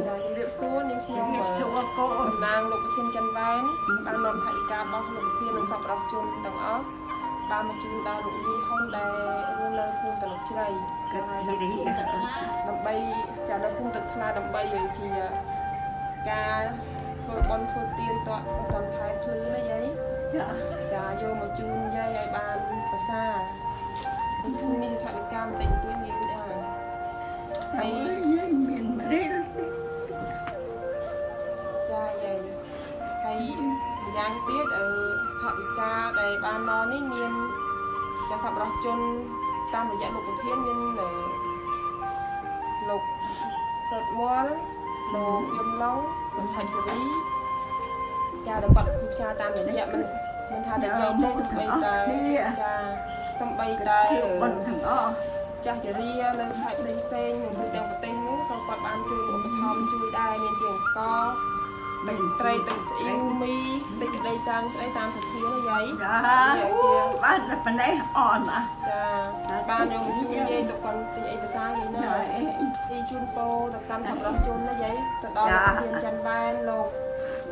ចាជំរាបសួរនាងខ្ញុំសួរកូនតំណាងលោកប្រធានច័ន្ទវ៉ែនបាននាំថវិការបស់លោកប្រធាននិងសប្បុរសជនទាំងអស់បានមកជូនដល់លោកយាយធំដែលរស់នៅភូមិតលុកជ្រៃដើម្បីចានៅភូមិទឹកថ្លាដើម្បីជាការធ្វើបន់ធ្វើទានតក់ដល់ខែភ្លឺណាយាយចាយកមកជូនយាយឲ្យបានប្រសើរនេះថវិកាបន្តិចបន្តួចយាយដែរហើយយាយមានម្រៀលចាយាយហើយម្យ៉ាងទៀតថវិកាដែលបានមកនេះមានចាសប្បុរសជនតាមរយៈលោកប្រធានមានលោកសុតមលលោកយមឡុងលោកថៃសេរីចាដល់គាត់ផ្សាយតាមរយៈមិនថាតែយាយទេសំបីតែចាសំបីតែបងទាំងអស់ចាស់ជរានៅខេត្តផ្សេងៗនៅទាំងប្រទេសនោះក៏គាត់បានជួយឧបត្ថម្ភជួយដែរមានជាអង្គទឹកត្រីទឹកស្អ៊ីវមីទឹកក្តីតាំងស្អីតាមសធាណាយាយបានប៉ុណ្ណេះអនចាបានយកជូនយាយទៅគាត់ទិញឯកសារយាយណាទីជូនពោទៅកាន់សម្រាប់ជនណាយាយទៅដល់ធានច័ន្ទវ៉ែនលោក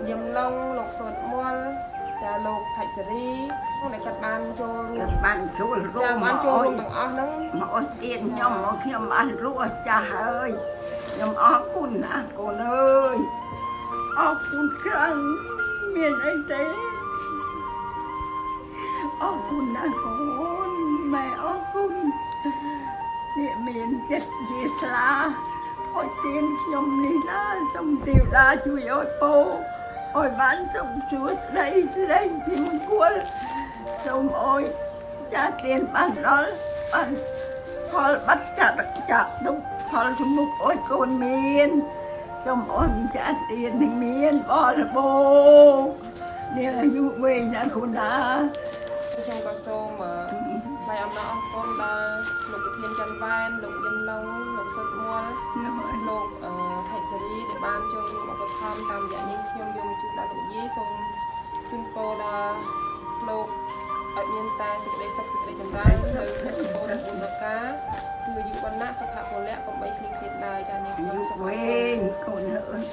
យឹមឡុងលោកសុនមលចាលោកថៃសេរីដែលគាត់បានចូលរួមបានចូលរួមចាបានចូលរួមទាំងអស់ហ្នឹងមកអស់ទៀតខ្ញុំបានរស់ចាស់ហើយខ្ញុំអរគុណណាកូនអើយអរគុណខ្លាំងមានអីទេអរគុណណាកូនម៉ែអរគុណនេះមានចិត្តជាស្លាអរទានខ្ញុំនេះណាសូមទេវតាជួយអរពោអរបានសូមជួស្ដីជាមង្គលសូមអរចាស់ទានបានដល់បានផលបាត់ចាក់ទុកផលជំនុកអរកូនមានសូមអរមានចាស់ទាននឹងមានបរិបូរណ៍នេះអាយុវែងណាកូនណាខ្ញុំក៏សូមថ្លែងអំណរអគុណដល់លោកប្រធានច័ន្ទវ៉ែនលោកយឹមឡុងលោកសុតមលលោកថៃសេរីដែលបានចូលរួមឧបត្ថម្ភតាមរយៈនាងខ្ញុំយកមកជូនដល់លោកយាយសូមជូនពរដល់លោកឲ្យមានតែសេចក្តីសុខសេចក្តីចម្រើននៅក្នុងពរទាំង4ប្រការគឺយុវណ្ណៈសុខៈពលៈកុំបីឃ្លៀងឃ្លាតឡើយចានាងខ្ញុំសូមអរគុណកូនអើយ